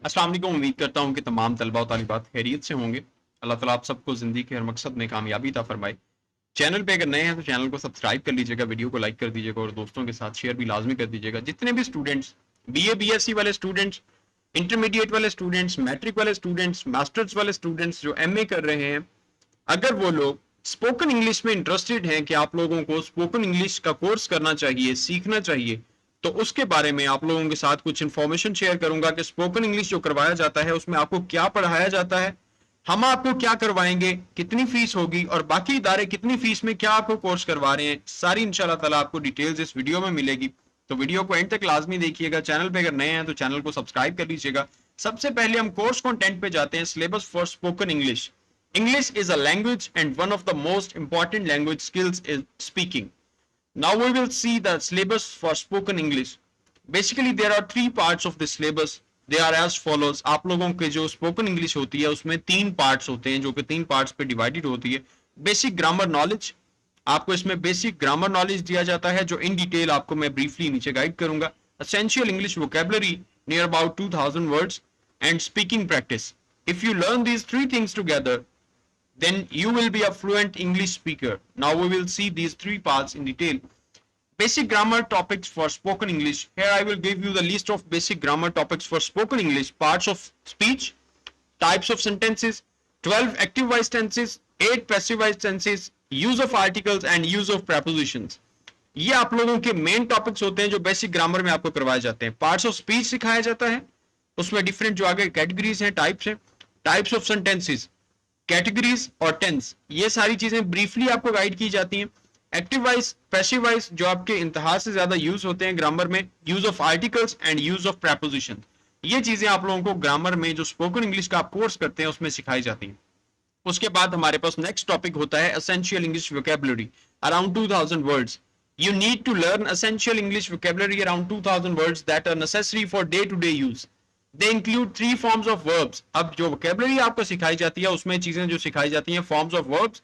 अस्सलाम वालेकुम। उम्मीद करता हूँ कि तमाम तलबा और तालिबात खैरियत से होंगे। अल्लाह ताला आप सबको ज़िंदगी के हर मकसद में कामयाबी अता फरमाए। चैनल पे अगर नए हैं तो चैनल को सब्सक्राइब कर लीजिएगा, वीडियो को लाइक कर दीजिएगा और दोस्तों के साथ शेयर भी लाजमी कर दीजिएगा। जितने भी स्टूडेंट्स बीए बीएससी वाले स्टूडेंट्स, इंटरमीडिएट वाले स्टूडेंट्स, मैट्रिक वाले स्टूडेंट्स, मास्टर्स वाले स्टूडेंट्स जो एमए कर रहे हैं, अगर वो लोग स्पोकन इंग्लिश में इंटरेस्टेड हैं कि आप लोगों को स्पोकन इंग्लिश का कोर्स करना चाहिए, सीखना चाहिए, तो उसके बारे में आप लोगों के साथ कुछ इन्फॉर्मेशन शेयर करूंगा कि स्पोकन इंग्लिश जो करवाया जाता है उसमें आपको क्या पढ़ाया जाता है, हम आपको क्या करवाएंगे, कितनी फीस होगी और बाकी इदारे कितनी फीस में क्या आपको कोर्स करवा रहे हैं, सारी इंशाल्लाह ताला आपको डिटेल्स इस वीडियो में मिलेगी। तो वीडियो को एंड तक लाजमी देखिएगा। चैनल पे अगर नए हैं तो चैनल को सब्सक्राइब कर लीजिएगा। सबसे पहले हम कोर्स कंटेंट पे जाते हैं। Syllabus for spoken English. English is a language and one of the most important language skills is speaking. Now we will see the syllabus for spoken English. Basically there are three parts of the syllabus. They are as follows. आप लोगों के जो spoken English होती है उसमें तीन parts होते हैं जो कि तीन parts पे divided होती है. Basic grammar knowledge. आपको इसमें basic grammar knowledge दिया जाता है जो in detail आपको मैं briefly नीचे guide करूंगा. Essential English vocabulary near about 2000 words and speaking practice. If you learn these three things together, then you will be a fluent English speaker. Now we will see these three parts in detail. Basic grammar topics for spoken English. Here I will give you the list of basic grammar topics for spoken English. Parts of speech, types of sentences, 12 active voice tenses, 8 passive voice tenses, use of articles and use of prepositions. ये आप लोगों के main topics होते हैं जो basic grammar में आपको करवाए जाते हैं। पार्ट्स ऑफ स्पीच सिखाया जाता है, उसमें डिफरेंट जो आगे कैटेगरीज हैं, टाइप्स हैं, टाइप्स ऑफ सेंटेंसेस, कैटेगरीज और टेंस, ये सारी चीजें ब्रीफली आपको गाइड की जाती हैं। एक्टिव वाइज, पैसिव वाइज जो आपके इंतहा से ज्यादा यूज होते हैं ग्रामर में, use of articles and use of preposition, ये चीजें आप लोगों को ग्रामर में जो स्पोकन इंग्लिश का आप कोर्स करते हैं उसमें सिखाई जाती हैं। उसके बाद हमारे पास नेक्स्ट टॉपिक होता है essential English vocabulary, around 2000 words. You need to learn essential English vocabulary around 2000 words that are necessary for day to day use. They include three forms of verbs. अब जो vocabulary आपको सिखाई जाती है उसमें चीजें जो सिखाई जाती हैं, forms of verbs,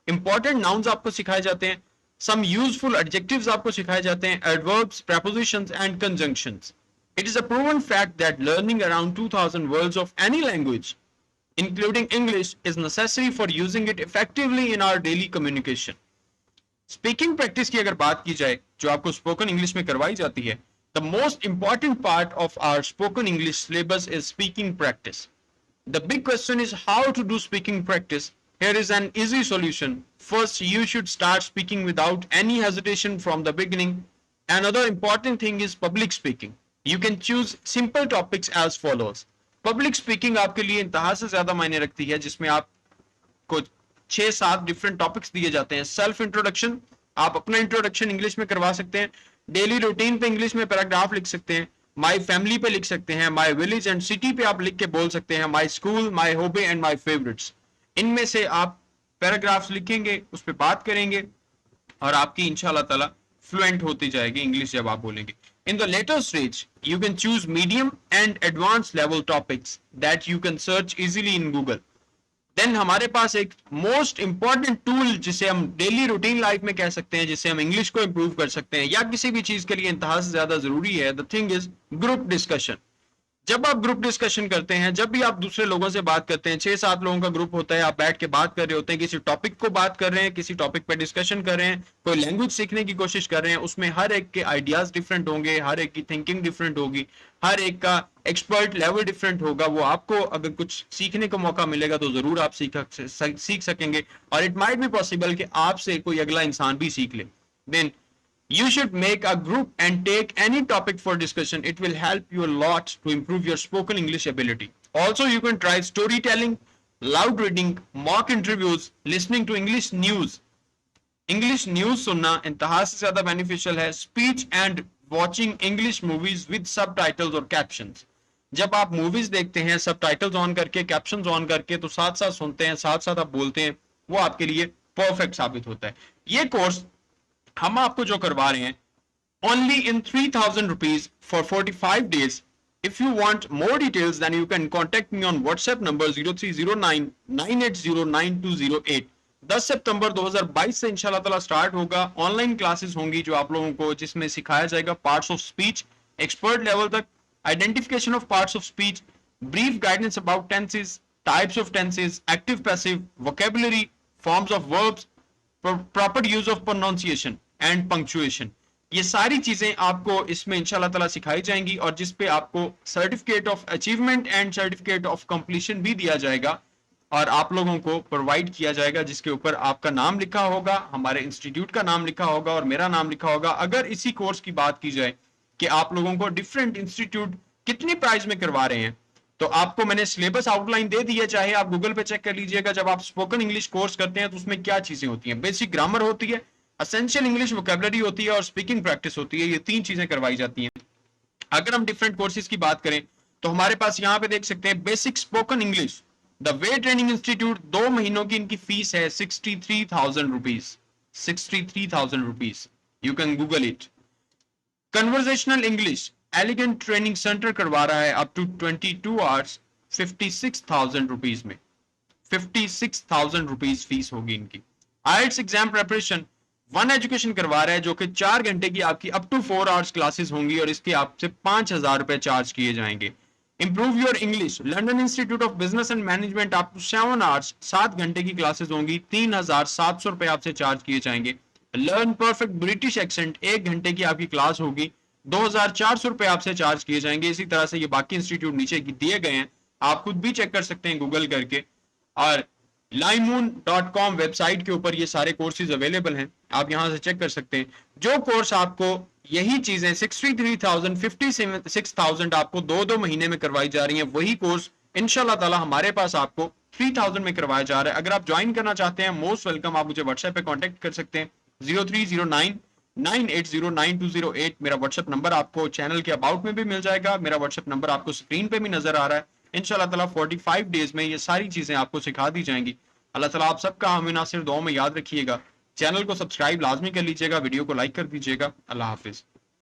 important nouns आपको सिखाए जाते हैं, some useful adjectives आपको सिखाए जाते हैं, adverbs, prepositions and conjunctions. It is a proven fact that learning around 2000 words of any language, including English, is necessary for using it effectively in our daily communication. Speaking practice की अगर बात की जाए जो आपको स्पोकन इंग्लिश में करवाई जाती है, the most important part of our spoken English syllabus is speaking practice. The big question is how to do speaking practice. Here is an easy solution. First, you should start speaking without any hesitation from the beginning. Another important thing is public speaking. You can choose simple topics as follows. Public speaking आपके लिए इंतहा से ज्यादा मायने रखती है, जिसमें आपको 6-7 डिफरेंट टॉपिक्स दिए जाते हैं. सेल्फ इंट्रोडक्शन, आप अपना इंट्रोडक्शन इंग्लिश में करवा सकते हैं. डेली रूटीन पे इंग्लिश में पैराग्राफ लिख सकते हैं. माय फैमिली पे लिख सकते हैं. माय विलेज एंड सिटी पे आप लिख के बोल सकते हैं. My school, my hobby and my favourites. इनमें से आप पैराग्राफ्स लिखेंगे, उस पर बात करेंगे और आपकी इंशाल्लाह ताला फ्लुएंट होती जाएगी इंग्लिश जब आप बोलेंगे. In the later stage, you can choose medium and advanced level topics that you can search easily in Google. Then हमारे पास एक मोस्ट इंपॉर्टेंट टूल जिसे हम डेली रूटीन लाइफ में कह सकते हैं, जिससे हम इंग्लिश को इंप्रूव कर सकते हैं या किसी भी चीज के लिए इंतहा से ज्यादा जरूरी है. The thing is group discussion. जब आप ग्रुप डिस्कशन करते हैं, जब भी आप दूसरे लोगों से बात करते हैं, 6-7 लोगों का ग्रुप होता है, आप बैठ के बात कर रहे होते हैं, किसी टॉपिक को बात कर रहे हैं, किसी टॉपिक पे डिस्कशन कर रहे हैं, कोई लैंग्वेज सीखने की कोशिश कर रहे हैं, उसमें हर एक के आइडियाज डिफरेंट होंगे, हर एक की थिंकिंग डिफरेंट होगी, हर एक का एक्सपर्ट लेवल डिफरेंट होगा. वो आपको अगर कुछ सीखने का मौका मिलेगा तो जरूर आप सीख सकेंगे और इट माइट बी पॉसिबल कि आपसे कोई अगला इंसान भी सीख ले. Then you should make a group and take any topic for discussion. It will help you a lot to improve your spoken English ability. Also, you can try storytelling, loud reading, mock interviews, listening to English news. English news सुनना इंतहा से ज्यादा beneficial है. Speech and watching English movies with subtitles or captions. जब आप movies देखते हैं subtitles on करके, कैप्शंस ऑन करके, तो साथ साथ सुनते हैं, साथ साथ आप बोलते हैं, वो आपके लिए परफेक्ट साबित होता है. ये कोर्स हम आपको जो करवा रहे हैं only in 3000 rupees for 45 days. If you want more details then you can contact me on WhatsApp number 0309 9809 10 सितंबर 2022 से इंशाल्लाह ताला स्टार्ट होगा. ऑनलाइन क्लासेस होंगी जो आप लोगों को, जिसमें सिखाया जाएगा parts of speech expert level तक, identification of parts of speech, brief guidance about tenses, types of tenses, active passive, vocabulary, forms of verbs, proper use of pronunciation and punctuation. ये सारी चीजें आपको इसमें इंशाल्लाह ताला सिखाई जाएंगी और जिस पे आपको certificate of achievement and certificate of completion भी दिया जाएगा और आप लोगों को प्रोवाइड किया जाएगा, जिसके ऊपर आपका नाम लिखा होगा, हमारे इंस्टीट्यूट का नाम लिखा होगा और मेरा नाम लिखा होगा। अगर इसी कोर्स की बात की जाए कि आप लोगों को डिफरेंट इंस्टीट्यूट कितनी प्राइस में करवा रहे हैं, तो आपको मैंने सिलेबस आउटलाइन दे दी है, चाहे आप गूगल पे चेक कर लीजिएगा। जब आप स्पोकन इंग्लिश कोर्स करते हैं तो उसमें क्या चीजें होती हैं, बेसिक ग्रामर होती है, एसेंशियल इंग्लिश वोकैबुलरी होती है और स्पीकिंग प्रैक्टिस होती है। ये 3 चीजें करवाई जाती हैं। अगर हम डिफरेंट कोर्सेज की बात करें तो हमारे पास यहाँ पे देख सकते हैं basic spoken English the way training institute, 2 महीनों की इनकी फीस है 63,000 rupees, 63,000 rupees, you can Google it. Conversational English elegant training centre करवा रहा है अप टू 22 आवर्स, 56,000 रुपीज में, 56,000 रुपीज फीस होगी इनकी। आइल्स एग्जाम प्रिपरेशन वन एजुकेशन करवा रहा है जो कि 4 घंटे की आपकी अप टू 4 आवर्स क्लासेस होंगी और इसके आपसे 5,000 रुपए चार्ज किए जाएंगे। Improve your English London Institute of Business and Management up to 7 hours, 7 घंटे की क्लासेस होंगी, 3,700 रुपए आपसे चार्ज किए जाएंगे। लर्न परफेक्ट ब्रिटिश एक्सेंट, 1 घंटे की आपकी क्लास होगी, 2,400 रुपए आपसे चार्ज किए जाएंगे। इसी तरह से ये बाकी इंस्टीट्यूट नीचे दिए गए हैं, आप खुद भी चेक कर सकते हैं गूगल करके। और limemoon.com वेबसाइट के ऊपर ये सारे कोर्सेज अवेलेबल हैं, आप यहां से चेक कर सकते हैं। जो कोर्स आपको यही चीजें 63,000 56,000 आपको 2-2 महीने में करवाई जा रही हैं, वही कोर्स इंशाल्लाह ताला हमारे पास आपको 3,000 में करवाया जा रहा है। अगर आप ज्वाइन करना चाहते हैं, मोस्ट वेलकम, आप मुझे व्हाट्सएप पे कांटेक्ट कर सकते हैं। 0309980928 मेरा व्हाट्सएप नंबर आपको चैनल के अबाउट में भी मिल जाएगा। मेरा व्हाट्सएप नंबर आपको स्क्रीन पे भी नजर आ रहा है। इंशाल्लाह ताला 45 डेज में ये सारी चीजें आपको सिखा दी जाएंगी। अल्लाह ताला आप सबका हमें नासिर दुआ में याद रखिएगा। चैनल को सब्सक्राइब लाजमी कर लीजिएगा, वीडियो को लाइक कर दीजिएगा। अल्लाह हाफिज।